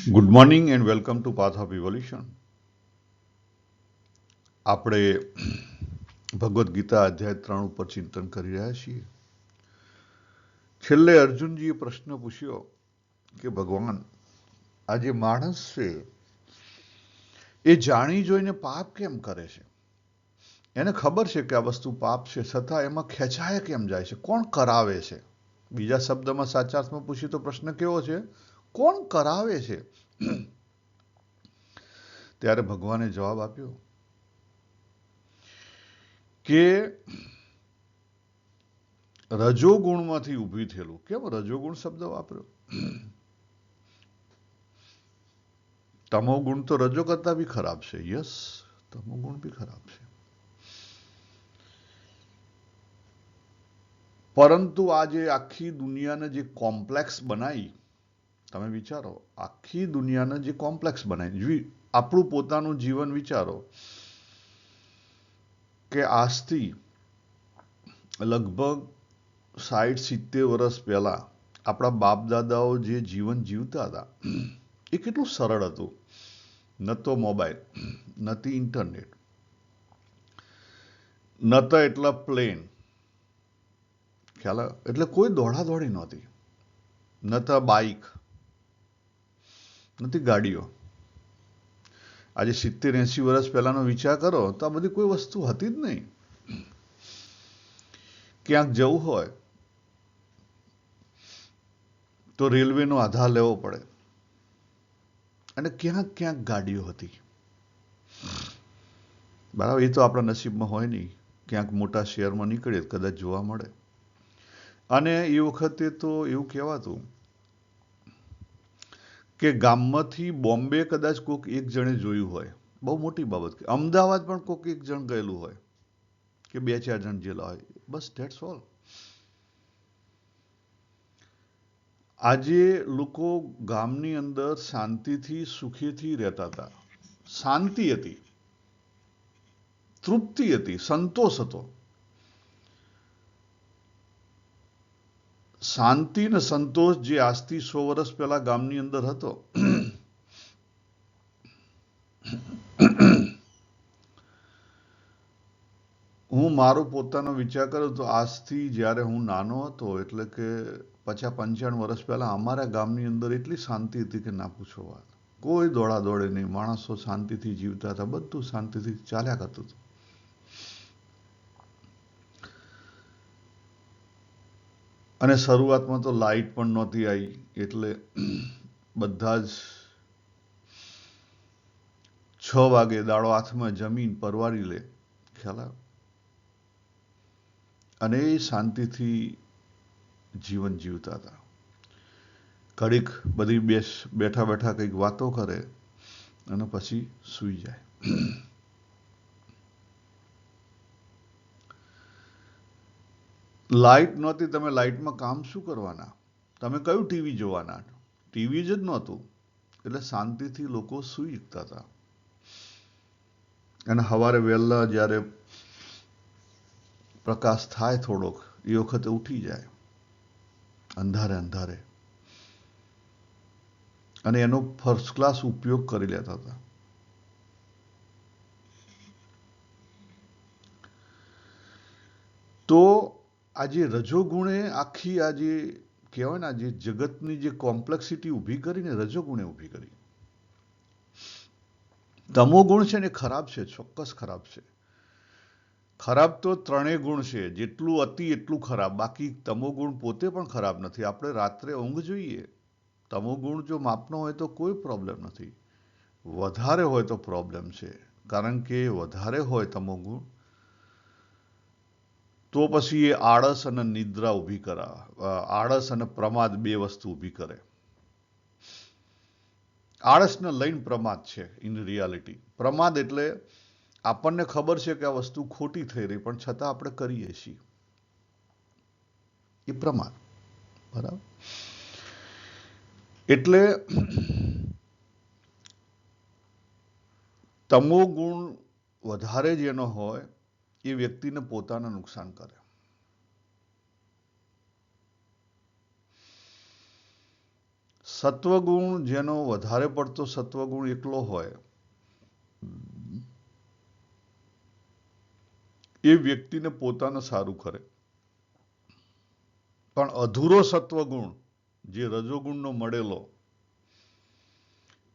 Good morning and welcome to path of evolution. આપણે ભગવદ્ ગીતા અધ્યાય 3 ઉપર ચિંતન કરી રહ્યા છીએ. છેલ્લે અર્જુનજીએ પ્રશ્ન પૂછ્યો કે ભગવાન, આ જે માણસ છે એ જાણી જોઈને પાપ કેમ કરે છે? એને ખબર છે કે આ વસ્તુ પાપ છે, છતાં એમાં ખેંચાય કેમ જાય છે? કોણ કરાવે છે? બીજા શબ્દમાં સાચા અર્થમાં પૂછીએ તો પ્રશ્ન કેવો છે? કોણ કરાવે છે? ત્યારે ભગવાને જવાબ આપ્યો કે રજોગુણમાંથી ઊભી થયેલું. કેમ રજોગુણ શબ્દ વાપર્યો? તમોગુણ તો રજો કરતા બી ખરાબ છે. યસ, તમોગુણ બી ખરાબ છે. પરંતુ આ જે આખી દુનિયાને જે કોમ્પ્લેક્સ બનાવી, તમે વિચારો, આખી દુનિયાને જે કોમ્પ્લેક્સ બનાવી, આપણું પોતાનું જીવન વિચારો કે આજથી લગભગ 60-70 વર્ષ પહેલા આપણા બાપ દાદાઓ જે જીવન જીવતા હતા એ કેટલું સરળ હતું. ન તો મોબાઈલ, નથી ઇન્ટરનેટ, નતા એટલા પ્લેન, ખ્યાલ એટલે કોઈ દોડાદોડી નહોતી, નતા બાઇક, નથી ગાડીઓ. આજે 70-80 વર્ષ પહેલાનો વિચાર કરો તો આ બધી કોઈ વસ્તુ હતી જ નહીં. ક્યાંક જવું હોય તો રેલવેનો આધાર લેવો પડે, અને ક્યાંક ક્યાંક ગાડીઓ હતી. બરાબર, એ તો આપણા નસીબમાં હોય નહીં. ક્યાંક મોટા શહેરમાં નીકળીએ કદાચ જોવા મળે. અને એ વખતે તો એવું કહેવાતું કે ગામમાંથી બોમ્બે કદાચ કોઈક એક જણે જોયું હોય, બહુ મોટી બાબત. અમદાવાદ પણ કોઈક એક જણ ગયેલું હોય કે 2-4 જણ જેલા હોય, બસ ધેટ્સ ઓલ. આજે લોકો ગામની અંદર શાંતિથી સુખેથી રહેતા હતા. શાંતિ હતી, તૃપ્તિ હતી, સંતોષ હતો. શાંતિ ને સંતોષ જે આજથી 100 વર્ષ પહેલા ગામની અંદર હતો, હું મારો પોતાનો વિચાર કરું તો આજથી જ્યારે હું નાનો હતો, એટલે કે 50-55 વર્ષ પહેલા અમારા ગામની અંદર એટલી શાંતિ હતી કે ના પૂછો વાત. કોઈ દોડાદોડી નહીં, માણસો શાંતિથી જીવતા હતા, બધું શાંતિથી ચાલ્યા કરતું હતું. અને શરૂઆતમાં તો લાઇટ પણ નહોતી આવી, એટલે બધા જ 6 વાગે દાડો હાથમાં જમીન પરવારી લે, ખ્યાલ આવે? અને એ શાંતિથી જીવન જીવતા હતા. ઘડીક બધી બેઠા બેઠા કંઈક વાતો કરે અને પછી સૂઈ જાય. લાઇટ નહોતી, તમે લાઇટમાં કામ શું કરવાના? તમે કયું ટીવી જોવાના? ટીવી જ નહોતું, એટલે શાંતિથી લોકો સૂઈ શકતા હતા. અને સવારે વહેલા જ્યારે પ્રકાશ થાય થોડોક, એ વખતે ઉઠી જાય અંધારે અંધારે, અને એનો ફર્સ્ટ ક્લાસ ઉપયોગ કરી લેતા હતા. તો આજે રજોગુણે આખી આજે કહેવાય ને, આજે જગતની જે કોમ્પ્લેક્સિટી ઊભી કરીને રજોગુણે ઊભી કરી. તમોગુણ છે ને ખરાબ છે, ચોક્કસ ખરાબ છે. ખરાબ તો 3 ગુણ છે, જેટલું અતિ એટલું ખરાબ. બાકી તમોગુણ પોતે પણ ખરાબ નથી. આપણે રાત્રે ઊંઘ જોઈએ, તમોગુણ જો માપનો હોય તો કોઈ પ્રોબ્લેમ નથી. વધારે હોય તો પ્રોબ્લેમ છે, કારણ કે વધારે હોય તમોગુણ તો પછી એ આળસ અને નિદ્રા ઊભી કરે. આળસ અને પ્રમાદ બે વસ્તુ ઊભી કરે. આળસને લઈને પ્રમાદ છે ઇન રિયાલિટી. પ્રમાદ એટલે આપણને ખબર છે કે આ વસ્તુ ખોટી થઈ રહી, પણ છતાં આપણે કરીએ છીએ, એ પ્રમાદ. બરાબર? એટલે તમોગુણ વધારે જેનો હોય એ વ્યક્તિને પોતાને નુકસાન કરે. સત્વગુણ જેનો વધારે પડતો સત્વગુણ એકલો હોય એ વ્યક્તિને પોતાને સારું કરે, પણ અધૂરો સત્વગુણ જે રજોગુણનો મળેલો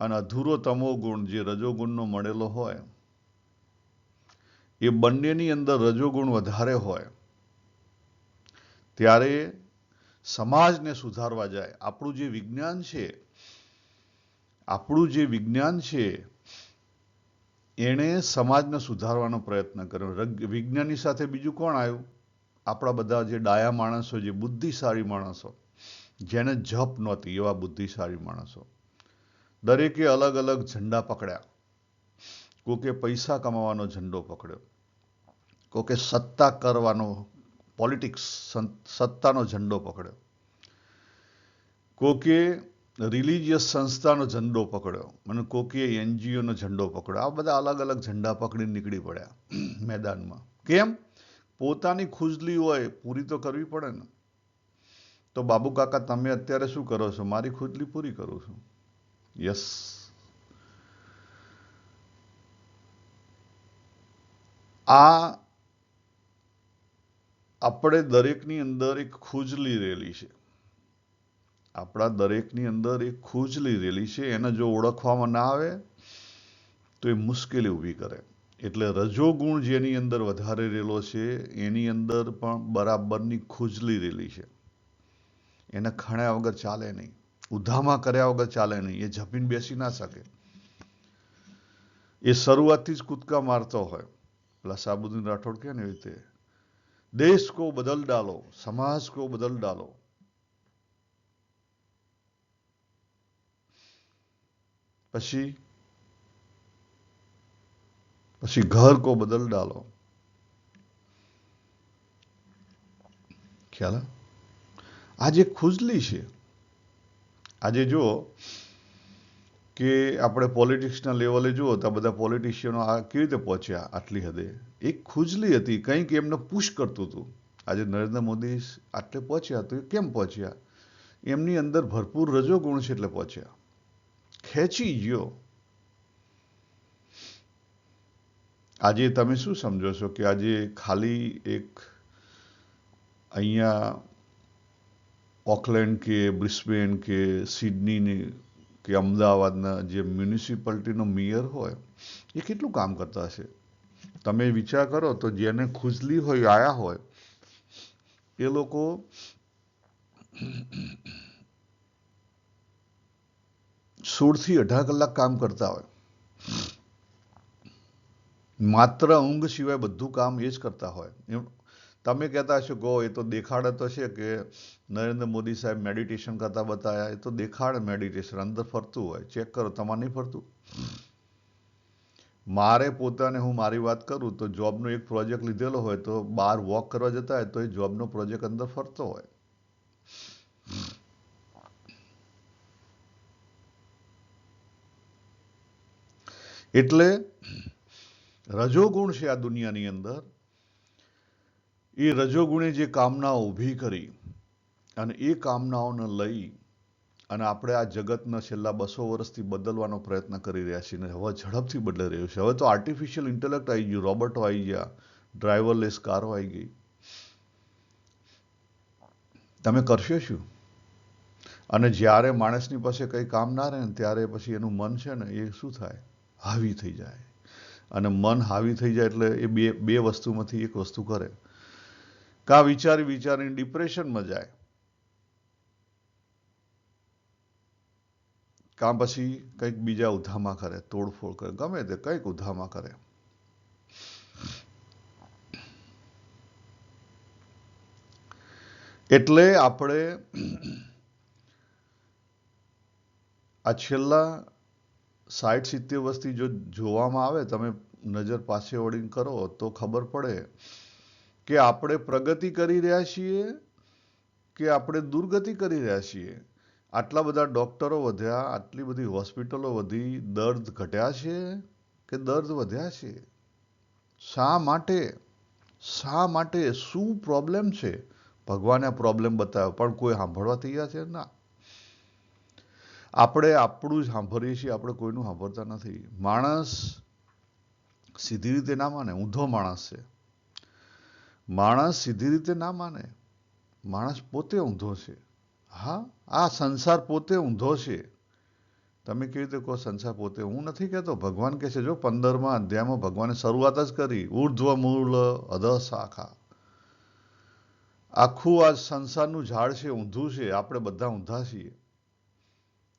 અને અધૂરો તમોગુણ જે રજોગુણનો મળેલો હોય, એ બંનેની અંદર રજોગુણ વધારે હોય ત્યારે સમાજને સુધારવા જાય. આપણું જે વિજ્ઞાન છે એણે સમાજને સુધારવાનો પ્રયત્ન કર્યો. વિજ્ઞાનની સાથે બીજું કોણ આવ્યું? આપણા બધા જે ડાયા માણસો, જે બુદ્ધિશાળી માણસો, જેને જપ નહોતી એવા બુદ્ધિશાળી માણસો, દરેકે અલગ અલગ ઝંડા પકડ્યા. કોકે પૈસા કમાવાનો ઝંડો પકડ્યો, કોકે સત્તા કરવાનો, પોલિટિક્સ, સત્તાનો ઝંડો પકડ્યો, કોકે રિલિજિયસ સંસ્થાનો ઝંડો પકડ્યો અને કોકે એનજીઓનો ઝંડો પકડ્યો. આ બધા અલગ અલગ ઝંડા પકડીને નીકળી પડ્યા મેદાનમાં. કેમ? પોતાની ખુજલી હોય પૂરી તો કરવી પડે ને. તો બાબુ કાકા તમે અત્યારે શું કરો છો? મારી ખુજલી પૂરી કરું છું. યસ. આ આપણે દરેકની અંદર એક ખુજલી રહેલી છે. આપણા દરેકની અંદર એક ખુજલી રહેલી છે. એને જો ઓળખવામાં ના આવે તો એ મુશ્કેલી ઊભી કરે. એટલે રજોગુણ જેની અંદર વધારે રહેલો છે એની અંદર પણ બરાબરની ખુજલી રહેલી છે. એને ખણ્યા વગર ચાલે નહીં, ઉધામા કર્યા વગર ચાલે નહીં. એ ઝપીને બેસી ના શકે. એ શરૂઆતથી જ કૂદકા મારતો હોય. પેલા સાબુદ્દીન રાઠોડ કહે ને એવી રીતે, દેશ કો બદલ ડાલો, સમાજ કો બદલ ડાલો. પછી ઘર કો બદલ ડાલો. ખ્યાલ? આજે ખુજલી છે. આજે જો કે આપણે પોલિટિક્સના લેવલે જુઓ તો બધા પોલિટિશિયનો આ કેવી રીતે પહોંચ્યા આટલી હદે? એક ખુજલી હતી, કંઈક એમને પુશ કરતું હતું. આજે નરેન્દ્ર મોદી આટલે પહોંચ્યા તો એ કેમ પહોંચ્યા? એમની અંદર ભરપૂર રજોગુણ છે એટલે પહોંચ્યા. ખેંચી ગયો. આજે તમે શું સમજો છો કે આજે ખાલી એક અહીંયા ઓકલેન્ડ કે બ્રિસ્બેન કે સિડનીની કે અમદાવાદના જે મ્યુનિસિપાલિટીનો મેયર હોય એ કેટલું કામ કરતા હશે? તમે વિચાર કરો તો જેને ખુજલી હોય, આયા હોય, એ લોકો 16 થી 18 કલાક કામ કરતા હોય. માત્ર ઊંઘ સિવાય બધું કામ એ જ કરતા હોય. તમે કહેતા હશો ગો એ તો દેખાડે તો છે કે નરેન્દ્ર મોદી સાહેબ મેડિટેશન કરતા બતાવ્યા. એ તો દેખાડે મેડિટેશન, અંદર ફરતું હોય. ચેક કરો, તમારે નહીં ફરતું. મારે પોતાને, હું મારી વાત કરું તો જોબનો એક પ્રોજેક્ટ લીધેલો હોય તો બહાર વોક કરવા જતા હોય તો એ જોબનો પ્રોજેક્ટ અંદર ફરતો હોય. એટલે રજોગુણ છે આ દુનિયાની અંદર. એ રજોગુણે જે કામનાઓ ઊભી કરી અને એ કામનાઓને લઈ અને આપણે આ જગતના છેલ્લા 200 વર્ષથી બદલવાનો પ્રયત્ન કરી રહ્યા છીએ. હવે ઝડપથી બદલાઈ રહ્યું છે. હવે તો આર્ટિફિશિયલ ઇન્ટેલેક્ટ આવી ગયું, રોબોટો આવી ગયા, ડ્રાઈવરલેસ કારો આવી ગઈ. તમે કરશો શું? અને જ્યારે માણસની પાસે કંઈ કામ ના રહે ને ત્યારે પછી એનું મન છે ને એ શું થાય? હાવી થઈ જાય. અને મન હાવી થઈ જાય એટલે એ બે વસ્તુમાંથી એક વસ્તુ કરે. કાં વિચારીને ડિપ્રેશનમાં જાય, કાં પછી કંઈક બીજા ઉધામા કરે, તોડફોડ કરે, ગમે તે કંઈક ઉધામા કરે. એટલે આપણે આ છેલ્લા 60-70 વર્ષથી જો જોવામાં આવે, તમે નજર પાછે વળીને કરો તો ખબર પડે કે આપણે પ્રગતિ કરી રહ્યા છીએ કે આપણે દુર્ગતિ કરી રહ્યા છીએ. આટલા બધા ડોક્ટરો વધ્યા, આટલી બધી હોસ્પિટલો વધી, દર્દ ઘટ્યા છે કે દર્દ વધ્યા છે? શા માટે? શા માટે? શું પ્રોબ્લેમ છે? ભગવાને પ્રોબ્લેમ બતાવ્યો પણ કોઈ સાંભળવા તૈયાર છે ના. આપણે આપણું જ સાંભળીએ છીએ, આપણે કોઈનું સાંભળતા નથી. માણસ સીધી રીતે ના માને, ઊંધો માણસ છે. માણસ સીધી રીતે ના માને, માણસ પોતે ઊંધો છે. હા, આ સંસાર પોતે ઊંધો છે. તમે કેવી રીતે કહો સંસાર પોતે? હું નથી કહેતો, ભગવાન કહે છે. જો 15મા અધ્યાયમાં ભગવાને શરૂઆત જ કરી, ઉર્ધ્વ મૂળ અધઃ શાખા. આખું આ સંસારનું ઝાડ છે, ઊંધું છે. આપણે બધા ઊંધા છીએ.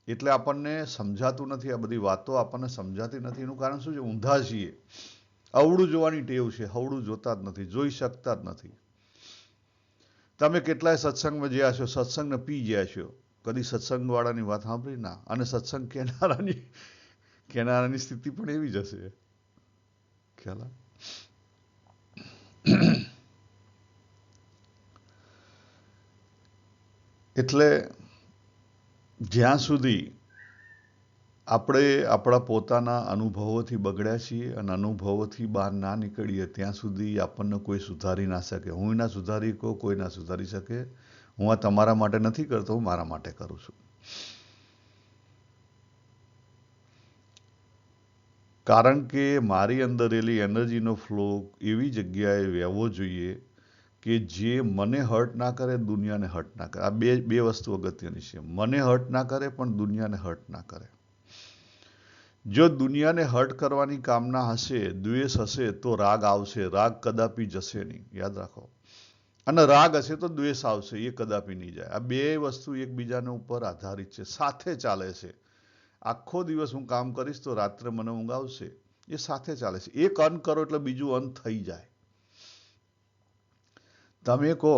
એટલે આપણને સમજાતું નથી, આ બધી વાતો આપણને સમજાતી નથી. એનું કારણ શું છે? ઊંધા છીએ. અવળું જોવાની ટેવ છે, હવળું જોતા જ નથી, જોઈ શકતા જ નથી. તમે કેટલાય સત્સંગમાં જ્યાં છો, સત્સંગને પી ગયા છો, કદી સત્સંગ વાળાની વાત સાંભળી ના? અને સત્સંગ કેનારાની સ્થિતિ પણ એવી જ હશે. ખ્યાલ આવે? એટલે જ્યાં સુધી આપણે આપણા પોતાના અનુભવોથી બગડ્યા છીએ અને અનુભવોથી બહાર ના નીકળીએ ત્યાં સુધી આપણને કોઈ સુધારી ના શકે. હું ના સુધારી કહું, કોઈ ના સુધારી શકે. હું આ તમારા માટે નથી કરતો, હું મારા માટે કરું છું. કારણ કે મારી અંદર રહેલી એનર્જીનો ફ્લો એવી જગ્યાએ વહેવો જોઈએ કે જે મને હર્ટ ના કરે, દુનિયાને હર્ટ ના કરે. આ બે વસ્તુ અગત્યની છે. મને હર્ટ ના કરે પણ દુનિયાને હર્ટ ના કરે. જો દુનિયાને હર્ટ કરવાની કામના હશે, દ્વેષ હશે, તો રાગ આવશે. રાગ કદાપી જશે નહીં, યાદ રાખો. અને રાગ હશે તો દ્વેષ આવશે, એ કદાપી નહીં જાય. આ બે વસ્તુ એકબીજાના ઉપર આધારિત છે, સાથે ચાલે છે. આખો દિવસ હું કામ કરીશ તો રાત્રે મને ઊંઘ આવશે, એ સાથે ચાલે છે. એક અંત કરો એટલે બીજું અંત થઈ જાય. તમે કહો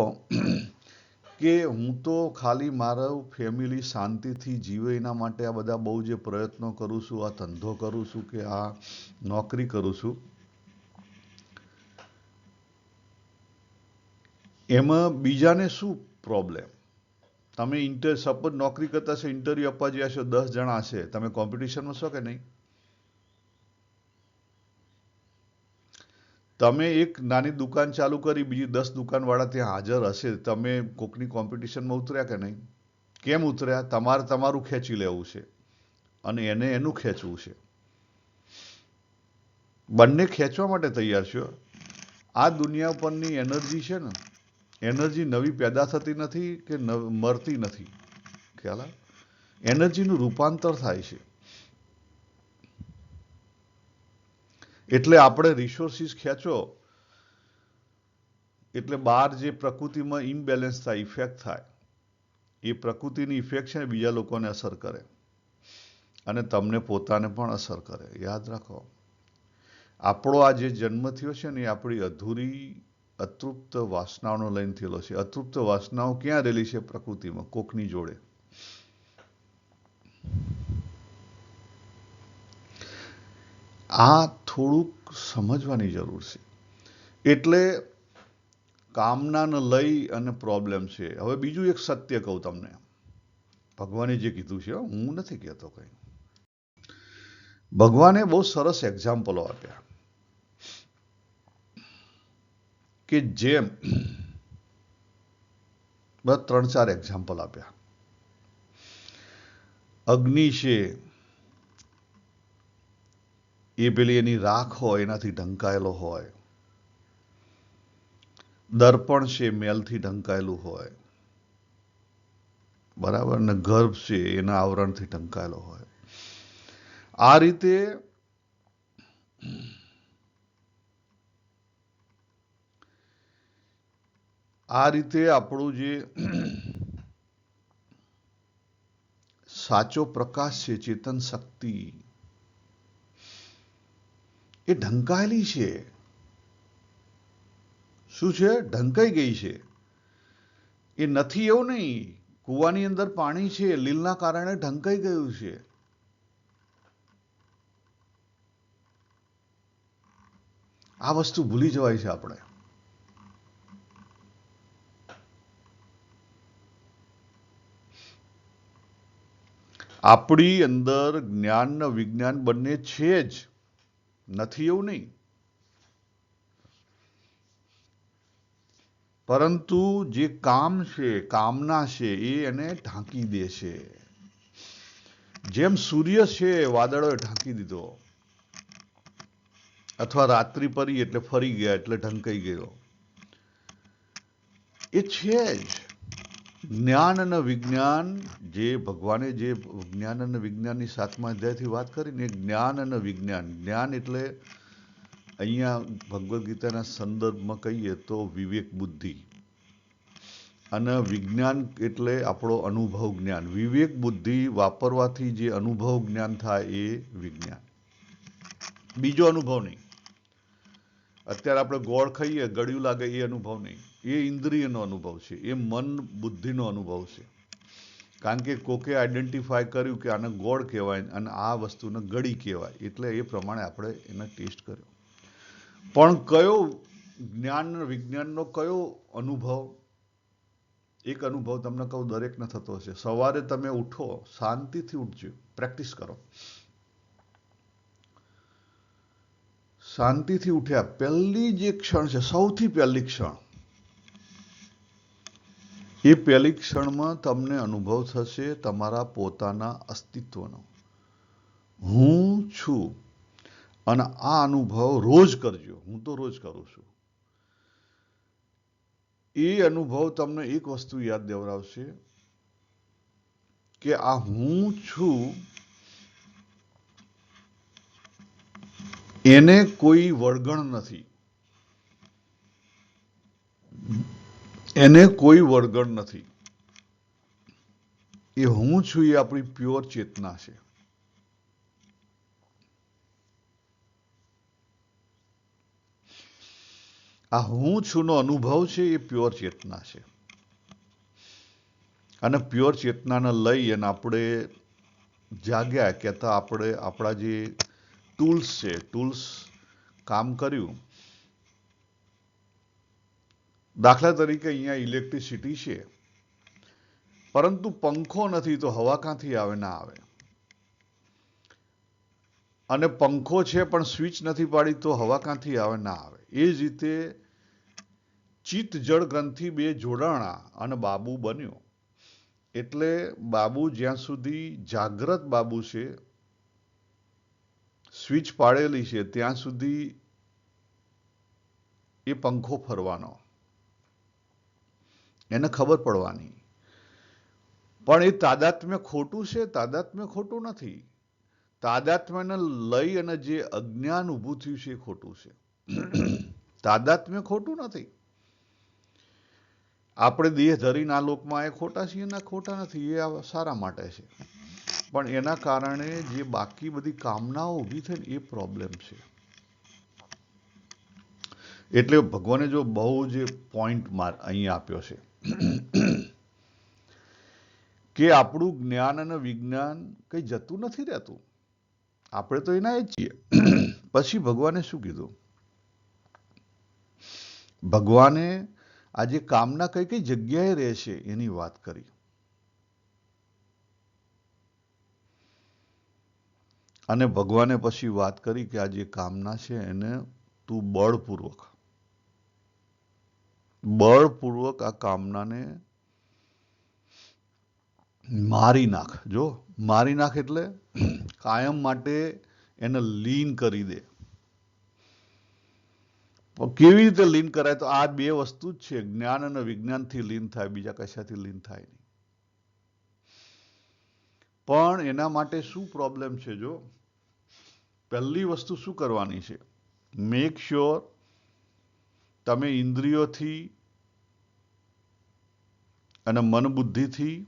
કે હું તો ખાલી મારું ફેમિલી શાંતિથી જીવે એના માટે આ બધા બહુ જે પ્રયત્નો કરું છું, આ ધંધો કરું છું કે આ નોકરી કરું છું, એમાં બીજાને શું પ્રોબ્લેમ? તમે સપોઝ નોકરી કરતા છો, ઇન્ટરવ્યુ આપવા જ્યાં છો, 10 જણા છે, તમે કોમ્પિટિશનમાં છો કે નહીં? તમે એક નાની દુકાન ચાલુ કરી, બીજી 10 દુકાનવાળા ત્યાં હાજર હશે, તમે કોકની કોમ્પિટિશનમાં ઉતર્યા કે નહીં? કેમ ઉતર્યા? તમારે તમારું ખેંચી લેવું છે અને એને એનું ખેંચવું છે. બંને ખેંચવા માટે તૈયાર છો. આ દુનિયા પરની એનર્જી છે ને, એનર્જી નવી પેદા થતી નથી કે મરતી નથી. ખ્યાલ આવે? એનર્જીનું રૂપાંતર થાય છે. એટલે આપણે રિસોર્સિસ ખેંચો એટલે બહાર જે પ્રકૃતિમાં ઇમ્બેલેન્સ થાય, ઇફેક્ટ થાય, એ પ્રકૃતિની ઇફેક્ટ છે ને બીજા લોકોને અસર કરે અને તમને પોતાને પણ અસર કરે. યાદ રાખો, આપણો આ જે જન્મ થયો છે ને એ આપણી અધૂરી અતૃપ્ત વાસનાઓનો લઈને થયેલો છે. અતૃપ્ત વાસનાઓ ક્યાં રહેલી છે? પ્રકૃતિમાં, કોકની જોડે. આ થોડુંક સમજવાની જરૂર છે. એટલે કામનાને લઈ અને પ્રોબ્લેમ છે. હવે બીજું એક સત્ય કહું તમને, ભગવાને જે કીધું છે, હું નથી કહેતો કંઈ. ભગવાને બહુ સરસ એક્ઝામ્પલો આપ્યા કે જેમ બસ 3-4 એક્ઝામ્પલ આપ્યા. અગ્નિ છે એ પેલી એની રાખ હોય એનાથી ઢંકાયેલો હોય. દર્પણ છે મેલથી ઢંકાયેલું હોય, બરાબર, ને ગર્ભ છે એના આવરણથી ઢંકાયેલો હોય. આ રીતે આપણું જે સાચો પ્રકાશ છે, ચેતન શક્તિ, એ ઢંકાયેલી છે. શું છે? ઢંકાઈ ગઈ છે. એ નથી એવું નહીં. કૂવાની અંદર પાણી છે, લીલના કારણે ઢંકાઈ ગયું છે. આ વસ્તુ ભૂલી જવાય છે આપણે. આપણી અંદર જ્ઞાન ને વિજ્ઞાન બંને છે જ, નથી એવું નહીં. પરંતુ જે કામ છે, કામના છે, એ એને ઢાંકી દે છે. જેમ સૂર્ય છે વાદળોએ ઢાંકી દીધો, અથવા રાત્રિ પડી એટલે ફરી ગયા એટલે ઢંકાઈ ગયો, એ છે જ. જ્ઞાન અને વિજ્ઞાન, જે ભગવાને જે જ્ઞાન અને વિજ્ઞાનની 7મા અધ્યાયથી વાત કરીને, જ્ઞાન અને વિજ્ઞાન. જ્ઞાન એટલે અહીંયા ભગવદ્ ગીતાના સંદર્ભમાં કહીએ તો વિવેક બુદ્ધિ, અને વિજ્ઞાન એટલે આપણો અનુભવ જ્ઞાન. વિવેક બુદ્ધિ વાપરવાથી જે અનુભવ જ્ઞાન થાય એ વિજ્ઞાન, બીજો અનુભવ નહીં. અત્યારે આપણે ગોળ ખાઈએ, ગળ્યું લાગે એ અનુભવ નહીં, એ ઇન્દ્રિયનો અનુભવ છે, એ મન બુદ્ધિનો અનુભવ છે. કારણ કે કોકે આઈડેન્ટિફાય કર્યું કે આને ગોળ કહેવાય અને આ વસ્તુને ગળી કહેવાય, એટલે એ પ્રમાણે આપણે એને ટેસ્ટ કર્યો. પણ કયો જ્ઞાન વિજ્ઞાનનો કયો અનુભવ? એક અનુભવ તમને કહું, દરેકને થતો હશે. સવારે તમે ઉઠો, શાંતિથી ઉઠજો, પ્રેક્ટિસ કરો. શાંતિથી ઉઠ્યા પહેલી જે ક્ષણ છે, સૌથી પહેલી ક્ષણ, એ પહેલી ક્ષણમાં તમને અનુભવ થશે તમારા પોતાના અસ્તિત્વનો. હું છું. અને આ અનુભવ રોજ કરજો. હું તો રોજ કરું છું. એ અનુભવ તમને એક વસ્તુ યાદ દેવડાવશે કે આ હું છું એને કોઈ વળગણ નથી, એને કોઈ વળગણ નથી. એ હું છું એ આપણી પ્યોર ચેતના છે. આ હું છું નો અનુભવ છે એ પ્યોર ચેતના છે. અને પ્યોર ચેતનાને લઈ અને આપણે જાગ્યા કહેતા આપણે આપણા જે ટૂલ્સ છે, ટૂલ્સ કામ કર્યું. દાખલા તરીકે અહીંયા ઇલેક્ટ્રિસિટી છે, પરંતુ પંખો નથી તો હવા ક્યાંથી આવે? ના આવે. અને પંખો છે પણ સ્વિચ નથી પાડી તો હવા ક્યાંથી આવે? ના આવે. એ જ રીતે ચિત્ત જળ ગ્રંથિ બે જોડાણા અને બાબુ બન્યો. એટલે બાબુ જ્યાં સુધી જાગ્રત બાબુ છે, સ્વિચ પાડેલી છે, ત્યાં સુધી એ પંખો ફરવાનો, એને ખબર પડવાની. પણ એ તાદાત્મ્ય ખોટું છે? તાદાત્મ્ય ખોટું નથી. તાદાત્મ્યને લઈ અને જે અજ્ઞાન ઊભું થયું છે એ ખોટું છે. તાદાત્મ્ય ખોટું નથી. આપણે દેહ ધરીને આ લોકમાં એ ખોટા છીએ? ના, ખોટા નથી. એ સારા માટે છે. પણ એના કારણે જે બાકી બધી કામનાઓ ઊભી થઈ ને એ પ્રોબ્લેમ છે. એટલે ભગવાને જો બહુ જે પોઈન્ટ અહીં આપ્યો છે કે આપણું જ્ઞાન અને વિજ્ઞાન કઈ જતું નથી રહેતું, આપણે તો એના જ છીએ. પછી ભગવાને શું કીધું? ભગવાને આજે કામના કઈ કઈ જગ્યાએ રહેશે એની વાત કરી. અને ભગવાને પછી વાત કરી કે આ જે કામના છે એને તું બળપૂર્વક આ કામનાને મારી નાખ. જો મારી નાખ એટલે કાયમ માટે એને લીન કરી દે. કેવી રીતે લીન કરાય? તો આ બે વસ્તુ જ છે, જ્ઞાન અને વિજ્ઞાનથી લીન થાય, બીજા કશાથી લીન થાય નહીં. પણ એના માટે શું પ્રોબ્લેમ છે? જો પહેલી વસ્તુ શું કરવાની છે? મેક શ્યોર તમે ઇન્દ્રિયોથી અને મન બુદ્ધિથી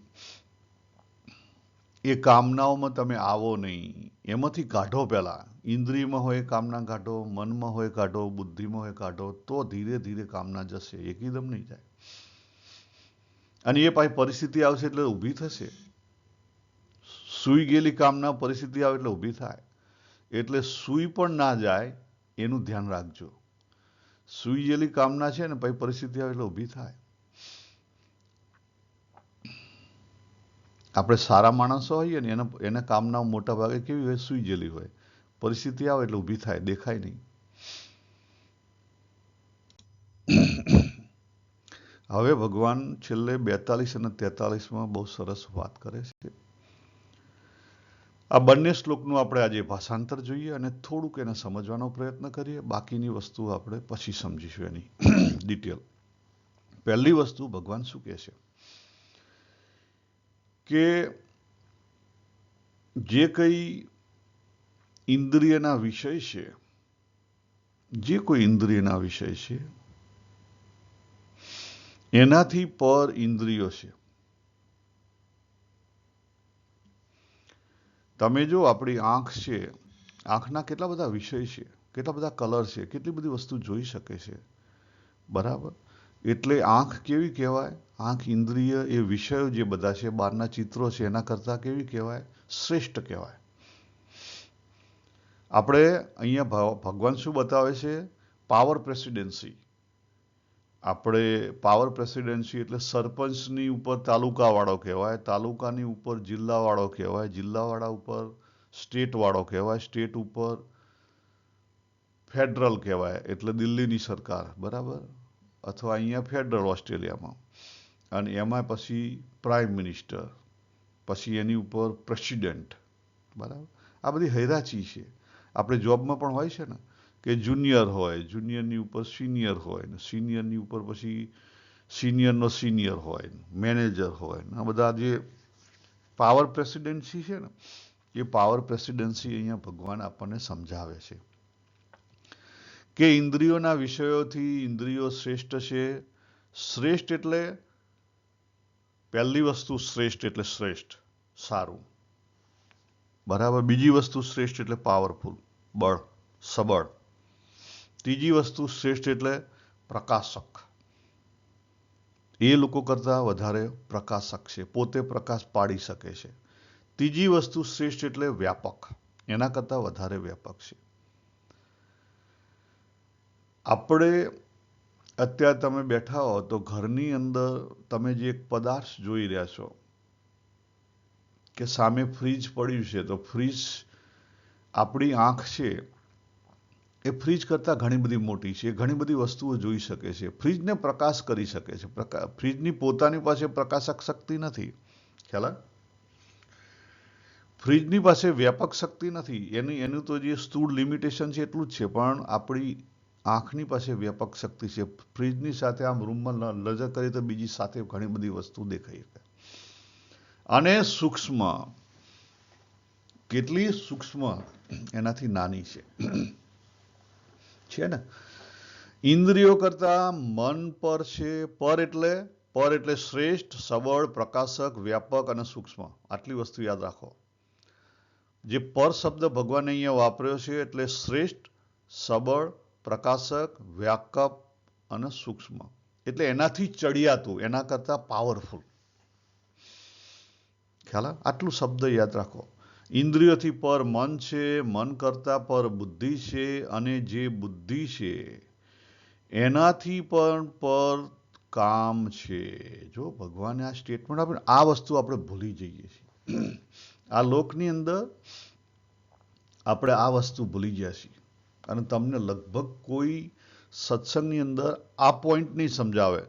એ કામનાઓમાં તમે આવો નહીં. એમાંથી કાઢો. પહેલા ઇન્દ્રિયમાં હોય કામના કાઢો, મનમાં હોય કાઢો, બુદ્ધિમાં હોય કાઢો, તો ધીરે ધીરે કામના જશે, એકદમ નહીં જાય. અને એ પાછી પરિસ્થિતિ આવશે એટલે ઊભી થશે. સૂઈ ગયેલી કામના પરિસ્થિતિ આવે એટલે ઊભી થાય. એટલે સૂઈ પણ ના જાય એનું ધ્યાન રાખજો. સૂઈ ગયેલી કામના છે ને પછી પરિસ્થિતિ આવે એટલે ઊભી થાય. આપણે સારા માણસો હોઈએ ને એને કામના મોટા ભાગે કેવી હોય? સૂઈ ગયેલી હોય. પરિસ્થિતિ આવે એટલે ઊભી થાય, દેખાય નહીં. હવે ભગવાન છેલ્લે 42 અને 43માં બહુ સરસ વાત કરે છે. આ બંને શ્લોકનું આપણે આજે ભાષાંતર જોઈએ અને થોડુંક એને સમજવાનો પ્રયત્ન કરીએ. બાકીની વસ્તુ આપણે પછી સમજીશું એની ડિટેલ. પહેલી વસ્તુ ભગવાન શું કહે છે કે જે કંઈ ઇન્દ્રિયના વિષય છે, જે કોઈ ઇન્દ્રિયના વિષય છે એનાથી પર ઇન્દ્રિયો છે. તમે જો આપણી આંખ છે, આંખના કેટલા બધા વિષય છે, કેટલા બધા કલર છે, કેટલી બધી વસ્તુ જોઈ શકે છે. બરાબર. એટલે આંખ કેવી કહેવાય? આંખ ઇન્દ્રિય એ વિષયો જે બધા છે, બહારના ચિત્રો છે, એના કરતાં કેવી કહેવાય? શ્રેષ્ઠ કહેવાય. આપણે અહીંયા ભગવાન શું બતાવે છે? Power presidency. આપણે પાવર પ્રેસિડેન્સી એટલે સરપંચની ઉપર તાલુકાવાળો કહેવાય, તાલુકાની ઉપર જિલ્લાવાળો કહેવાય, જિલ્લાવાળા ઉપર સ્ટેટવાળો કહેવાય, સ્ટેટ ઉપર ફેડરલ કહેવાય એટલે દિલ્હીની સરકાર. બરાબર. અથવા અહીંયા ફેડરલ ઓસ્ટ્રેલિયામાં. અને એમાં પછી પ્રાઇમ મિનિસ્ટર, પછી એની ઉપર પ્રેસિડેન્ટ. બરાબર. આ બધી હૈરાચી છે. આપણે જોબમાં પણ હોય છે ને કે જુનિયર હોય, જુનિયરની ઉપર સિનિયર હોય, ને સિનિયરની ઉપર પછી સિનિયરનો સિનિયર હોય, મેનેજર હોય. આ બધા જે પાવર પ્રેસિડેન્સી છે ને, એ પાવર પ્રેસિડેન્સી અહીંયા ભગવાન આપણને સમજાવે છે કે ઇન્દ્રિયોના વિષયોથી ઇન્દ્રિયો શ્રેષ્ઠ છે. શ્રેષ્ઠ એટલે પહેલી વસ્તુ શ્રેષ્ઠ એટલે શ્રેષ્ઠ, સારું. બરાબર. બીજી વસ્તુ શ્રેષ્ઠ એટલે પાવરફુલ, બળ, સબળ. ત્રીજી વસ્તુ શ્રેષ્ઠ એટલે પ્રકાશક. એ લોકો કરતાં વધારે પ્રકાશક છે, પોતે પ્રકાશ પાડી શકે છે. ત્રીજી વસ્તુ શ્રેષ્ઠ એટલે વ્યાપક, એના કરતાં વધારે વ્યાપક છે. આપણે અત્યારે તમે બેઠા હો તો ઘરની અંદર તમે જે એક પદાર્થ જોઈ રહ્યા છો કે સામે ફ્રીજ પડ્યું છે, તો ફ્રીજ આપણી આંખ છે એ ફ્રીજ કરતાં ઘણી બધી મોટી છે, ઘણી બધી વસ્તુઓ જોઈ શકે છે, ફ્રીજને પ્રકાશ કરી શકે છે. ફ્રીજની પોતાની પાસે પ્રકાશક શક્તિ નથી. ખ્યાલ? ફ્રીજની પાસે વ્યાપક શક્તિ નથી. એનું તો જે સ્થૂળ લિમિટેશન છે એટલું જ છે. પણ આપણી આંખની પાસે વ્યાપક શક્તિ છે. ફ્રીજની સાથે આમ રૂમમાં નજર કરીએ તો બીજી સાથે ઘણી બધી વસ્તુ દેખાઈ શકે. અને સૂક્ષ્મ, કેટલી સૂક્ષ્મ એનાથી નાની છે ને. ઇન્દ્રિયો કરતા મન પર છે. પર એટલે શ્રેષ્ઠ, સબળ, પ્રકાશક, વ્યાપક અને સૂક્ષ્મ. આટલી વસ્તુ યાદ રાખો. જે પર શબ્દ ભગવાને અહીંયા વાપર્યો છે એટલે શ્રેષ્ઠ, સબળ, પ્રકાશક, વ્યાપક અને સૂક્ષ્મ. એટલે એનાથી ચડિયાતું, એના કરતા પાવરફુલ. ખ્યાલ? આટલું શબ્દ યાદ રાખો. ઇન્દ્રિયોથી પર મન છે, મન કરતા પર બુદ્ધિ છે, અને જે બુદ્ધિ છે એનાથી પણ પર કામ છે. જો ભગવાને આ સ્ટેટમેન્ટ આપ્યું, આ વસ્તુ આપણે ભૂલી જઈએ છીએ. આ લોકની અંદર આપણે આ વસ્તુ ભૂલી ગયા છીએ. અને તમને લગભગ કોઈ સત્સંગની અંદર આ પોઈન્ટ નહીં સમજાવે.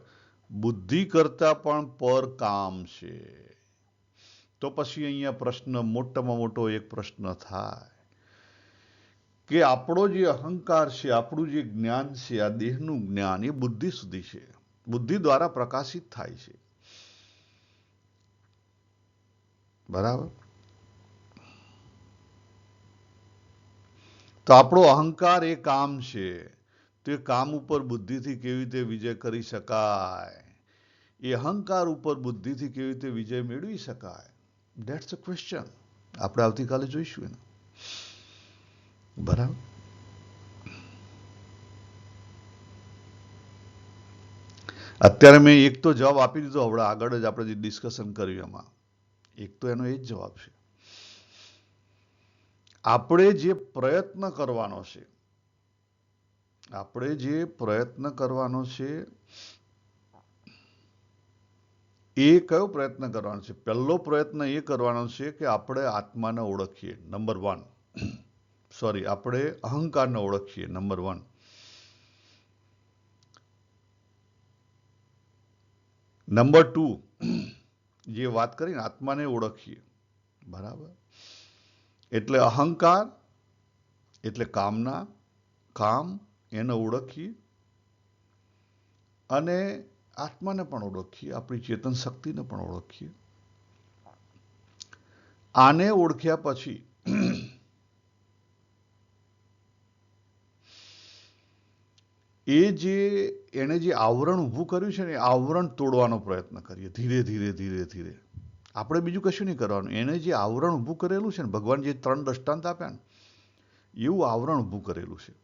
બુદ્ધિ કરતા પણ પર કામ છે. તો પછી અહીંયા પ્રશ્ન, મોટામાં મોટો એક પ્રશ્ન થાય કે આપણો જે અહંકાર છે, આપણું જે જ્ઞાન છે, આ દેહનું જ્ઞાન, એ બુદ્ધિ સુધી છે, બુદ્ધિ દ્વારા પ્રકાશિત થાય છે. બરાબર. તો આપણો અહંકાર એ કામ છે. તે કામ ઉપર બુદ્ધિથી કેવી રીતે વિજય કરી શકાય? એ અહંકાર ઉપર બુદ્ધિથી કેવી રીતે વિજય મેળવી શકાય? That's a question. આપણે આવતીકાલે જોઈશું એને. બરાબર. અત્યારે મેં એક તો જવાબ આપી દીધો. હવે આગળ જ આપણે જે ડિસ્કશન કર્યું એમાં એક તો એનો એ જ જવાબ છે. આપણે જે પ્રયત્ન કરવાનો છે, આપણે જે પ્રયત્ન કરવાનો છે એ કયો પ્રયત્ન કરવાનો છે? પહેલો પ્રયત્ન એ કરવાનો છે કે આપણે આત્માને ઓળખીએ, નંબર 1. સોરી, આપણે અહંકારને ઓળખીએ, નંબર 1. નંબર 2, જે વાત કરીને આત્માને ઓળખીએ. બરાબર. એટલે અહંકાર એટલે કામના, કામ એને ઓળખીએ અને આત્માને પણ ઓળખીએ, આપણી ચેતન શક્તિને પણ ઓળખીએ. આને ઓળખ્યા પછી એને જે આવરણ ઊભું કર્યું છે ને, એ આવરણ તોડવાનો પ્રયત્ન કરીએ ધીરે ધીરે ધીરે ધીરે. આપણે બીજું કશું નહીં કરવાનું. એને જે આવરણ ઊભું કરેલું છે ને, ભગવાન જે 3 દ્રષ્ટાંત આપ્યા ને, એવું આવરણ ઊભું કરેલું છે.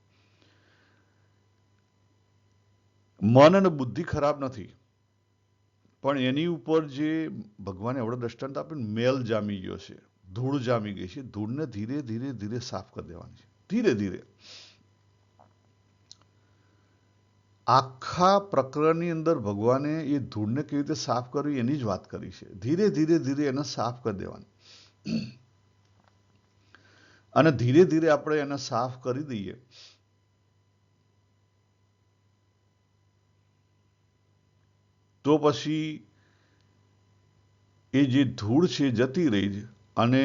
મન અને બુદ્ધિ ખરાબ નથી, પણ એની ઉપર જે ભગવાને એવડો દ્રષ્ટાંત આપ્યું ને, મેલ જામી ગયો છે, ધૂળ જામી ગઈ છે. ધૂળને ધીરે ધીરે ધીરે સાફ કરી દેવાની છે, ધીરે ધીરે. આખા પ્રકરણની અંદર ભગવાને એ ધૂળને કેવી રીતે સાફ કરવી એની જ વાત કરી છે. ધીરે ધીરે ધીરે એને સાફ કરી દેવાની. અને ધીરે ધીરે આપણે એને સાફ કરી દઈએ તો પછી એ જે ધૂળ છે જતી રહી છે. અને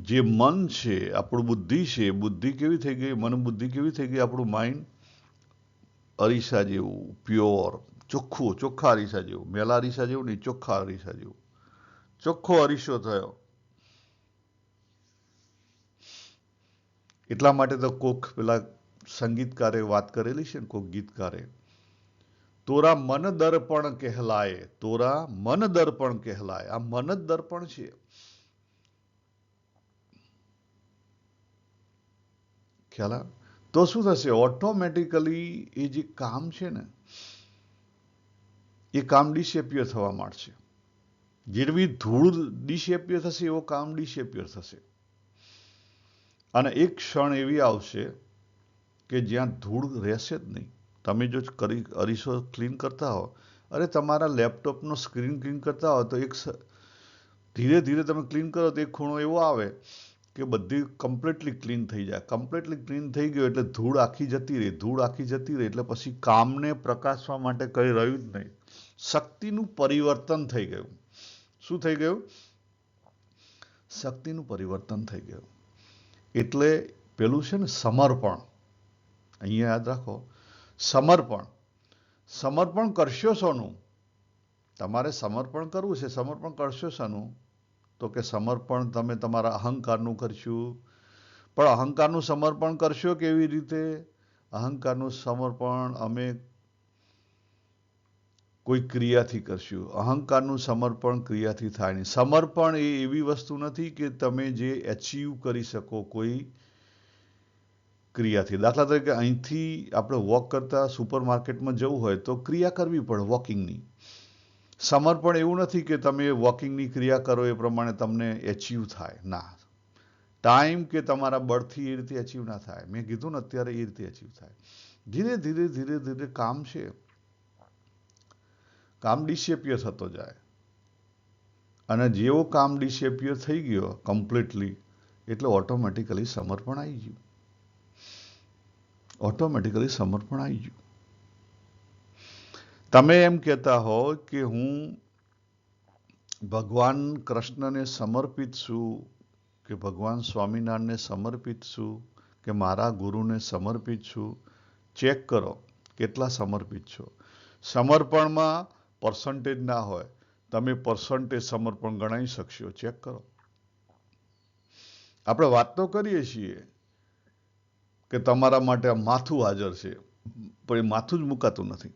જે મન છે, આપણું બુદ્ધિ છે, બુદ્ધિ કેવી થઈ ગઈ, મન બુદ્ધિ કેવી થઈ ગઈ, આપણું માઇન્ડ અરીસા જેવું પ્યોર, ચોખ્ખું, ચોખ્ખા અરીસા જેવું. મેલા અરીસા જેવું નહીં, ચોખ્ખા અરીસા જેવું. ચોખ્ખો અરીસો થયો. એટલા માટે તો કોક પેલા સંગીતકારે વાત કરેલી છે ને, કોક ગીતકારે, તોરા મન દર્પણ કહેલાય, તોરા મન દર્પણ કહેલાય. આ મન જ દર્પણ છે. ખ્યાલ આવે? તો શું થશે? ઓટોમેટિકલી એ જે કામ છે ને, એ કામ ડિસેપિયર થવા માંડશે. જેવી ધૂળ ડિસેપિયર થશે, એવો કામ ડિસેપિયર થશે. અને એક ક્ષણ એવી આવશે કે જ્યાં ધૂળ રહેશે જ નહીં. તમે જો અરીસો ક્લીન કરતા હો, અરે તમારા લેપટોપનો સ્ક્રીન ક્લીન કરતા હો, તો ધીરે ધીરે તમે ક્લીન કરો તો એક ખૂણો એવો આવે કે બધી કમ્પ્લીટલી ક્લીન થઈ જાય. કમ્પ્લીટલી ક્લીન થઈ ગયો એટલે ધૂળ આખી જતી રહી. ધૂળ આખી જતી રહી એટલે પછી કામને પ્રકાશવા માટે કંઈ રહ્યું જ નહીં. શક્તિનું પરિવર્તન થઈ ગયું. શું થઈ ગયું? શક્તિનું પરિવર્તન થઈ ગયું. એટલે પેલું છે ને સમર્પણ. અહીંયા યાદ રાખો, સમર્પણ. સમર્પણ કરશો શોનું? તમારે સમર્પણ કરવું છે. સમર્પણ કરશો શાનું? તો કે સમર્પણ તમે તમારા અહંકારનું કરશું. પણ અહંકારનું સમર્પણ કરશો કેવી રીતે? અહંકારનું સમર્પણ અમે કોઈ ક્રિયાથી કરશું. અહંકારનું સમર્પણ ક્રિયાથી થાય નહીં. સમર્પણ એ એવી વસ્તુ નથી કે તમે જે એચીવ કરી શકો કોઈ ક્રિયાથી. દાખલા તરીકે અહીંથી આપણે વોક કરતા સુપર માર્કેટમાં જવું હોય તો ક્રિયા કરવી પડે વોકિંગની. સમર્પણ એવું નથી કે તમે વોકિંગની ક્રિયા કરો એ પ્રમાણે તમને એચીવ થાય. ના, ટાઈમ કે તમારા બળથી એ રીતે એચીવ ના થાય. મેં કીધું ને અત્યારે એ રીતે એચીવ થાય. ધીરે ધીરે ધીરે ધીરે કામ છે, કામ ડિસેપિયર થતો જાય. અને જેવો કામ ડિસેપિયર થઈ ગયો કમ્પ્લીટલી, એટલે ઓટોમેટિકલી સમર્પણ આવી ગયું. ઓટોમેટિકલી સમર્પણ આવી ગયું. તમે એમ કહેતા હો કે હું ભગવાન કૃષ્ણને સમર્પિત છું, કે ભગવાન સ્વામિનારાયણને સમર્પિત છું, કે મારા ગુરુને સમર્પિત છું. ચેક કરો કેટલા સમર્પિત છો. સમર્પણમાં પર્સન્ટેજ ના હોય. તમે પર્સન્ટેજ સમર્પણ ગણાવી શકશો. ચેક કરો. આપણે વાત તો કરીએ છીએ કે તમારા માટે આ માથું હાજર છે, પણ એ માથું જ મુકાતું નથી.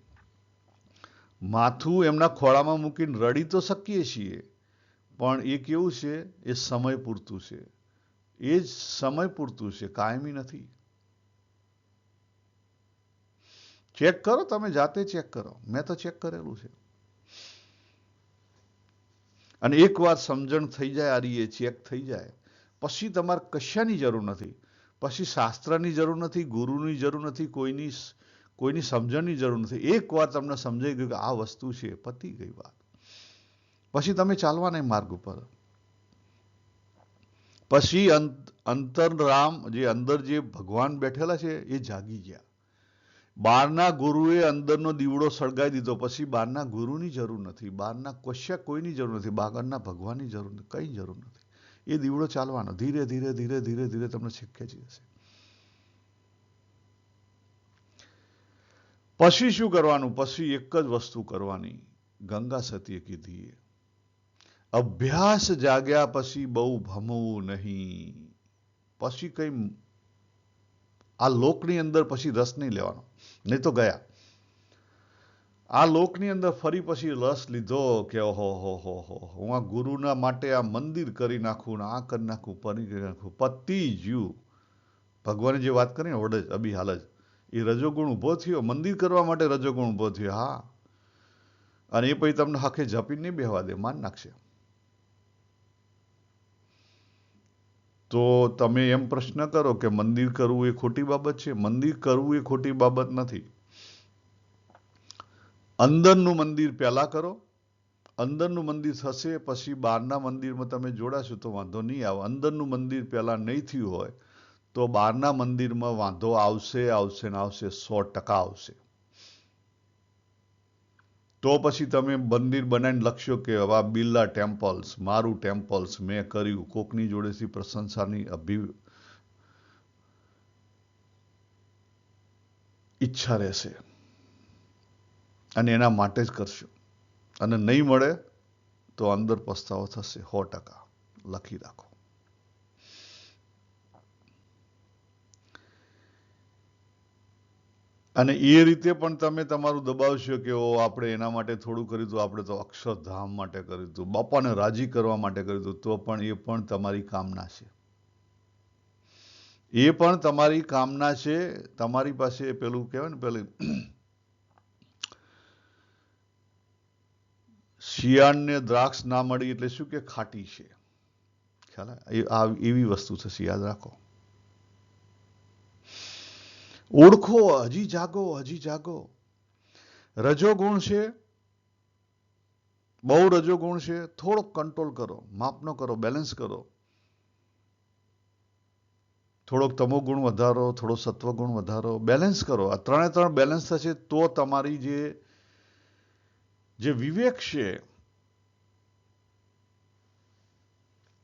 માથું એમના ખોળામાં મૂકીને રડી તો શકીએ છીએ, પણ એ કેવું છે? એ સમય પૂરતું છે. એ જ સમય પૂરતું છે, કાયમી નથી. ચેક કરો, તમે જાતે ચેક કરો. મેં તો ચેક કરેલું છે. અને એક વાર સમજણ થઈ જાય, આ રીતે ચેક થઈ જાય, પછી તમારે કશાની જરૂર નથી. પછી શાસ્ત્રની જરૂર નથી, ગુરુની જરૂર નથી, કોઈની સમજણની જરૂર નથી. એક વાર તમને સમજાઈ ગયું કે આ વસ્તુ છે, પતી ગઈ વાત. પછી તમે ચાલવાના માર્ગ ઉપર. પછી અંતરામ, જે અંદર જે ભગવાન બેઠેલા છે, એ જાગી ગયા. બહારના ગુરુએ અંદરનો દીવડો સળગાવી દીધો. પછી બહારના ગુરુની જરૂર નથી, બહારના કોઈની જરૂર નથી, બહારના ભગવાનની જરૂર નથી, કઈ જરૂર નથી. એ દીવડો ચાલવાનો, ધીરે ધીરે ધીરે ધીરે ધીરે તમને છેક ખેંચી જશે. પછી શું કરવાનું? પછી એક જ વસ્તુ કરવાની, ગંગા સતીએ કીધી, અભ્યાસ જાગ્યા પછી બહુ ભમવું નહીં. પછી કઈ આ લોકની અંદર પછી રસ નહીં લેવાનો, નહીં તો ગયા. આ લોકની અંદર ફરી પછી રસ લીધો કે ઓહો હો હો હો, હું આ ગુરુના માટે આ મંદિર કરી નાખું ને આ કરી નાખું, પરી કરી નાખું, પતી જ્યું. ભગવાને જે વાત કરી ને વડે અભી હાલ જ, એ રજોગુણ ઉભો થયો, મંદિર કરવા માટે રજોગુણ ઉભો થયો. હા, અને એ પછી તમને હકે ઝપી નહીં બેહવા દે, માન નાખશે. તો તમે એમ પ્રશ્ન કરો કે મંદિર કરવું એ ખોટી બાબત છે? મંદિર કરવું એ ખોટી બાબત નથી. અંદરનું મંદિર પહેલા કરો, અંદરનું મંદિર થશે પછી બહારના મંદિરમાં તમે જોડાશો તો વાંધો નહીં આવે. અંદરનું મંદિર પહેલા નહીં થયું હોય તો બહારના મંદિરમાં વાંધો આવશે આવશે ને આવશે, 100% આવશે. તો પછી તમે મંદિર બનાવીને લખશો કે હવે બિરલા ટેમ્પલ્સ, મારું ટેમ્પલ્સ મેં કર્યું, કોકની જોડેથી પ્રશંસાની ઈચ્છા રહેશે અને એના માટે જ કરશો. અને નહીં મળે તો અંદર પસ્તાવો થશે, 100%. લખી રાખો. અને એ રીતે પણ તમે તમારું દબાવશો કે આપણે એના માટે થોડું કર્યું હતું, આપણે તો અક્ષરધામ માટે કર્યું હતું, બાપાને રાજી કરવા માટે કર્યું હતું, તો પણ એ પણ તમારી કામના છે. એ પણ તમારી કામના છે. તમારી પાસે પેલું કહેવાય ને, પેલું શિયાળને દ્રાક્ષ ના મળી એટલે શું કે ખાટી છે. ખ્યાલ? એવી વસ્તુ થશે, યાદ રાખો. ઓળખો, હજી જાગો, હજી જાગો. રજોગુણ છે, બહુ રજોગુણ છે, થોડોક કંટ્રોલ કરો, માપનો કરો, બેલેન્સ કરો. થોડોક તમોગુણ વધારો, થોડો સત્વગુણ વધારો, બેલેન્સ કરો. આ ત્રણે ત્રણ બેલેન્સ થશે તો તમારી જે વિવેક છે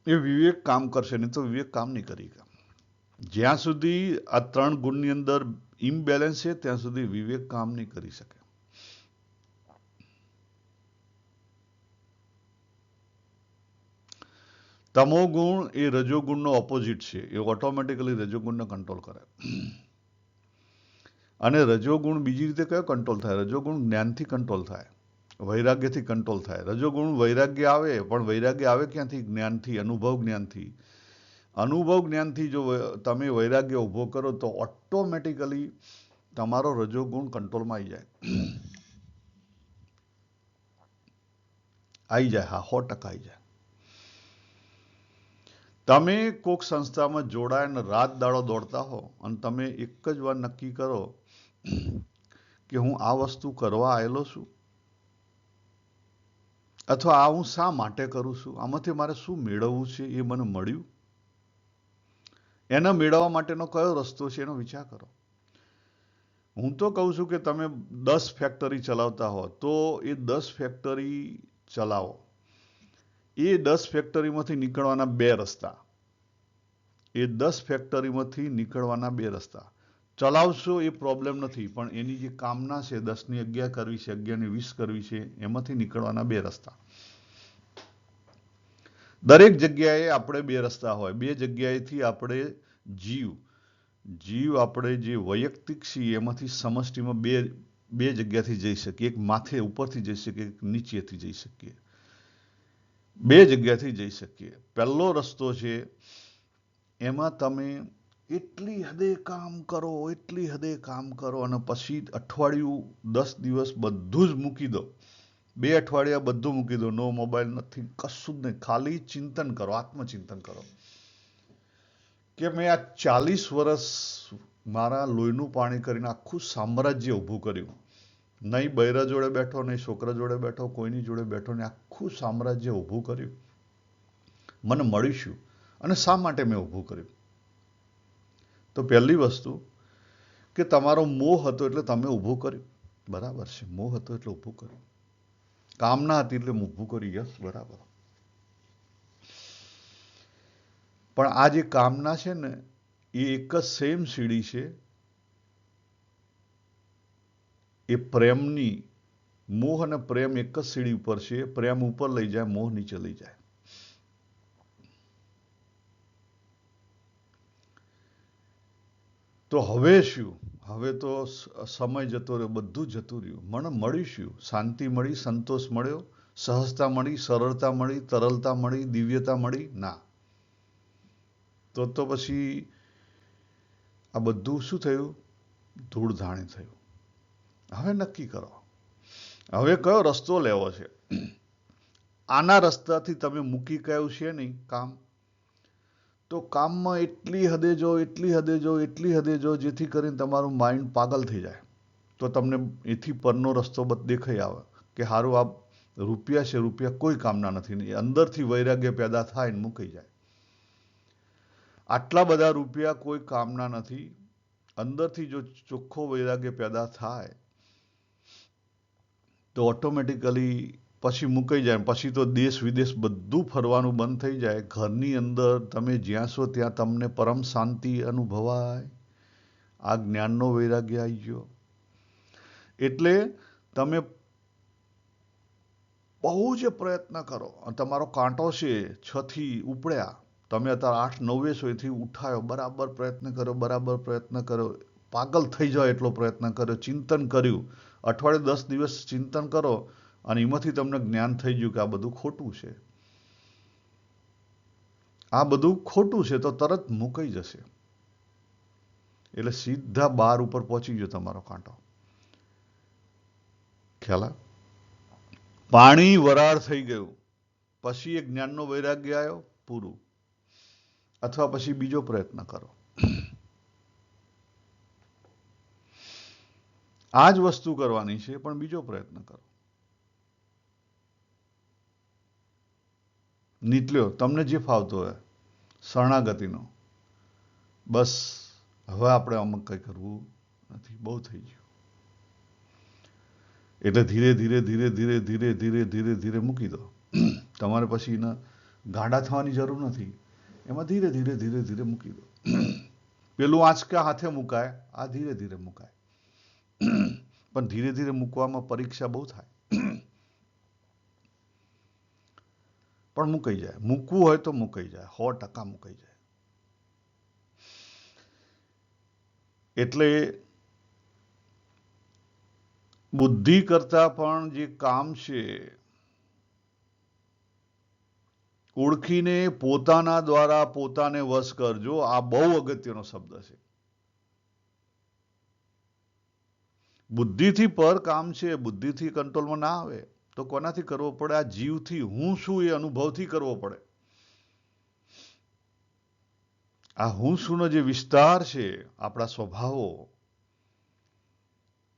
એ વિવેક કામ કરશે, નહીં તો વિવેક કામ નહીં કરી. જ્યાં સુધી આ ત્રણ ગુણની અંદર ઇમ્બેલેન્સ છે ત્યાં સુધી વિવેક કામ નહીં કરી શકે. તમોગુણ એ રજોગુણનો ઓપોઝિટ છે. એ ઓટોમેટિકલી રજોગુણને કંટ્રોલ કરે. અને રજોગુણ બીજી રીતે કયો કંટ્રોલ થાય? રજોગુણ જ્ઞાનથી કંટ્રોલ થાય, વૈરાગ્યથી કંટ્રોલ થાય. રજોગુણ વૈરાગ્ય આવે, પણ વૈરાગ્ય આવે ક્યાંથી? જ્ઞાનથી, અનુભવ જ્ઞાનથી. અનુભવ જ્ઞાનથી જો તમે વૈરાગ્ય ઉભો કરો તો ઓટોમેટિકલી તમારો રજોગુણ કંટ્રોલમાં આવી જાય. આવી જાય, હા, 100% આવી જાય. તમે કોઈક સંસ્થામાં જોડાઈને રાત દાડો દોડતા હો અને તમે એક જ વાર નક્કી કરો કે હું આ વસ્તુ કરવા આવેલો છું, અથવા આ હું શા માટે કરું છું, આમાંથી મારે શું મેળવવું છે, એ મને મળ્યું, એના મેળવવા માટેનો કયો રસ્તો છે એનો વિચાર કરો. હું તો કહું છું કે તમે 10 ફેક્ટરી ચલાવતા હો તો એ 10 ફેક્ટરી ચલાવો. એ 10 ફેક્ટરીમાંથી નીકળવાના 2 રસ્તા. એ 10 ફેક્ટરીમાંથી નીકળવાના 2 રસ્તા. ચલાવશો એ પ્રોબ્લેમ નથી, પણ એની જે કામના છે 10ની 11 કરવી છે, 11ની 20 કરવી છે, એમાંથી નીકળવાના 2 રસ્તા. દરેક જગ્યાએ આપણે 2 રસ્તા હોય. 2 જગ્યાએથી આપણે જીવ આપણે જે વૈયક્તિક છીએ એમાંથી સમષ્ટિમાં બે જગ્યાથી જઈ શકીએ. એક માથે ઉપરથી જઈ શકીએ, એક નીચેથી જઈ શકીએ. 2 જગ્યાથી જઈ શકીએ. પહેલો રસ્તો છે એમાં તમે એટલી હદે કામ કરો, એટલી હદે કામ કરો અને પછી અઠવાડિયું 10 દિવસ બધું જ મૂકી દો. 2 અઠવાડિયા બધું મૂકી દો. નો મોબાઈલ, નથી, કશું જ નહીં. ખાલી ચિંતન કરો, આત્મચિંતન કરો કે મેં આ 40 વર્ષ મારા લોહીનું પાણી કરીને આખું સામ્રાજ્ય ઊભું કર્યું. નહીં બૈરા જોડે બેઠો, નહીં છોકરા જોડે બેઠો, કોઈની જોડે બેઠો નહીં, આખું સામ્રાજ્ય ઊભું કર્યું. મને મળીશું અને શા માટે મેં ઊભું કર્યું? તો પહેલી વસ્તુ કે તમારો મોહ હતો એટલે તમે ઊભું કર્યું. બરાબર છે, મોહ હતો એટલે ઊભું કર્યું. કામના હતી એટલે ઊભું કર્યું. યસ, બરાબર. પણ આ જે કામના છે ને એ એક જ સેમ સીડી છે, એ પ્રેમની. મોહ અને પ્રેમ એક જ સીડી ઉપર છે. પ્રેમ ઉપર લઈ જાય, મોહ નીચે લઈ જાય. તો હવે શું? હવે તો સમય જતો રહ્યો, બધું જતું રહ્યું. મને મળ્યું શું? શાંતિ મળી, સંતોષ મળ્યો, સહજતા મળી, સરળતા મળી, તરલતા મળી, દિવ્યતા મળી? ના. તો પછી આ બધું શું થયું? ધૂળધાણી થયું. હવે નક્કી કરો, હવે કયો રસ્તો લેવો છે. આના રસ્તાથી તમે મૂકી કયું છે નહીં કામ, તો કામમાં એટલી હદે જો, એટલી હદે જો, એટલી હદે જો, જેથી કરીને તમારું માઇન્ડ પાગલ થઈ જાય. તો તમને એથી પરનો રસ્તો દેખાઈ આવે કે સારું, આ રૂપિયા છે, રૂપિયા કોઈ કામના નથી. અંદરથી વૈરાગ્ય પેદા થાય ને મૂકી જાય. આટલા બધા રૂપિયા કોઈ કામના નથી. અંદરથી જો ચોખ્ખો વૈરાગ્ય પેદા થાય તો ઓટોમેટિકલી પછી મુકાઈ જાય. પછી તો દેશ વિદેશ બધું ફરવાનું બંધ થઈ જાય. ઘરની અંદર તમે જ્યાં છો ત્યાં તમને પરમ શાંતિ અનુભવાય. આ જ્ઞાનનો વૈરાગ્ય આવી ગયો. એટલે તમે બહુ જ પ્રયત્ન કરો. તમારો કાંટો છે 6 થી ઉપડ્યા, તમે અત્યારે 8, 9 છો, એથી ઉઠાયો, બરાબર પ્રયત્ન કર્યો, બરાબર પ્રયત્ન કર્યો, પાગલ થઈ જાઓ એટલો પ્રયત્ન કર્યો, ચિંતન કર્યું. અઠવાડિયે 10 દિવસ ચિંતન કરો અને એમાંથી તમને જ્ઞાન થઈ ગયું કે આ બધું ખોટું છે. આ બધું ખોટું છે તો તરત મુકાઈ જશે. એટલે સીધા 12 ઉપર પહોંચી ગયો તમારો કાંટો. ખ્યાલ? પાણી વરાળ થઈ ગયું. પછી એક જ્ઞાનનો વૈરાગ્ય આવ્યો, પૂરું. અથવા પછી બીજો પ્રયત્ન કરો. આ જ વસ્તુ કરવાની છે, પણ બીજો પ્રયત્ન કરો. નીકળ્યો તમને જે ફાવતો હોય શરણાગતિનો. બસ હવે આપણે અમુક કંઈ કરવું નથી, બહુ થઈ ગયું. એટલે ધીરે ધીરે ધીરે ધીરે ધીરે ધીરે ધીરે ધીરે મૂકી દો. તમારે પછી એને ગાંડા થવાની જરૂર નથી. એમાં ધીરે ધીરે ધીરે ધીરે મૂકી દો. પેલું આંચકા હાથે મુકાય, આ ધીરે ધીરે મુકાય. પણ ધીરે ધીરે મૂકવામાં પરીક્ષા બહુ થાય. પણ મુકાઈ જાય. મૂકવું હોય તો મુકાઈ જાય, 100% મુકાઈ જાય. એટલે બુદ્ધિ કરતા પણ જે કામ છે, ઓળખીને પોતાના દ્વારા પોતાને વશ કરજો. આ બહુ અગત્યનો શબ્દ છે. બુદ્ધિથી પર કામ છે, બુદ્ધિથી કંટ્રોલમાં ના આવે તો કોનાથી કરવો પડે? આ જીવથી, હું શું એ અનુભવથી કરવો પડે. આ હું શુંનો જે વિસ્તાર છે, આપણા સ્વભાવો,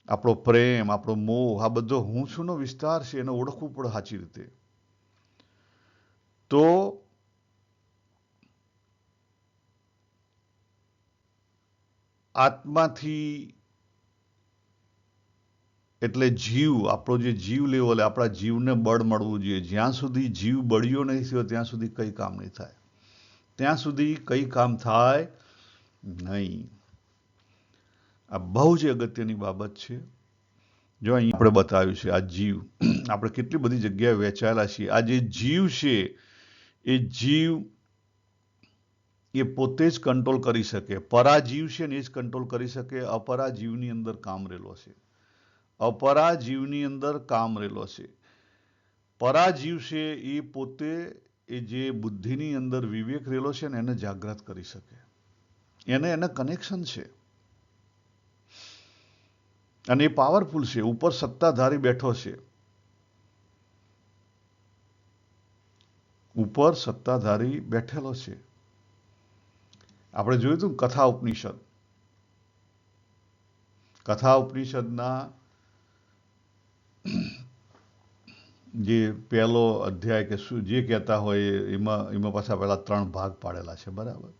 આપણો પ્રેમ, આપણો મોહ, આ બધો હું શુંનો વિસ્તાર છે, એને ઓળખવું પડે સાચી રીતે. તો આત્માથી, એટલે જીવ, આપણો જે જીવ લેવલે આપણા જીવને બળ મળવું જોઈએ. જ્યાં સુધી જીવ બળ્યો નહીં થયો ત્યાં સુધી કંઈ કામ નહીં થાય. ત્યાં સુધી કંઈ કામ થાય નહીં. આ બહુ જ અગત્યની બાબત છે. જો અહીં આપણે બતાવ્યું છે, આ જીવ, આપણે કેટલી બધી જગ્યાએ વહેંચાયેલા છીએ. આ જે જીવ છે, એ જીવ એ પોતે જ કંટ્રોલ કરી શકે. પરાજીવ છે ને એ જ કંટ્રોલ કરી શકે. અપરાજીવની અંદર કામ રહેલો છે. અપરાજીવની અંદર કામ રહેલો છે. પરાજીવ છે એ પોતે, એ જે બુદ્ધિની અંદર વિવેક રહેલો છે ને એને જાગૃત કરી શકે. એને કનેક્શન છે અને એ પાવરફુલ છે. ઉપર સત્તાધારી બેઠો છે. ઉપર સત્તાધારી બેઠેલો છે. આપણે જોયું હતું કથા ઉપનિષદ. કથા ઉપનિષદના જે પહેલો અધ્યાય કે શું જે કહેતા હોય એમાં પાછા પેલા 3 ભાગ પાડેલા છે, બરાબર.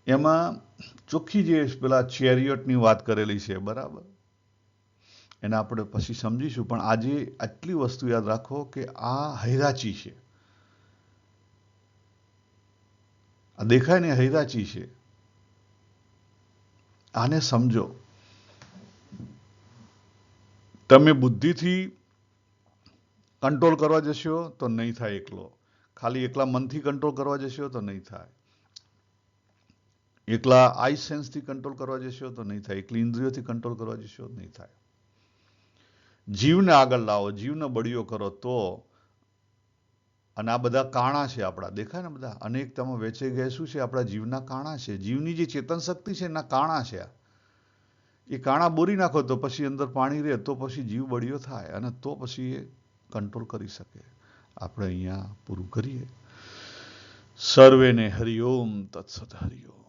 એમાં ચોખ્ખી જે પેલા ચેરિયટની વાત કરેલી છે, બરાબર. એને આપણે પછી સમજીશું. પણ આજે આટલી વસ્તુ યાદ રાખો કે આ હૈરાચી છે. આ દેખાય ને હૈરાચી છે. આને સમજો. તમે બુદ્ધિથી કંટ્રોલ કરવા જશો તો નહીં થાય એકલો. ખાલી એકલા મનથી કંટ્રોલ કરવા જશો તો નહીં થાય. એકલા આઈ સેન્સથી કંટ્રોલ કરવા જશો તો નહીં થાય. એકલી ઇન્દ્રિયોથી કંટ્રોલ કરવા જશો તો નહીં થાય. જીવને આગળ લાવો, જીવને બળિયો કરો તો. અને આ બધા કાણા છે આપણા, દેખાય ને બધા અનેકતામાં વેચાઈ ગયા. શું છે? આપણા જીવના કાણા છે. જીવની જે ચેતન શક્તિ છે એના કાણા છે. એ કાણા બોરી નાખો તો પછી અંદર પાણી રહે તો પછી જીવ બળિયો થાય અને તો પછી એ કંટ્રોલ કરી શકે. આપણે અહીંયા પૂરું કરીએ. સર્વેને હરિઓમ તત્સત. હરિઓમ.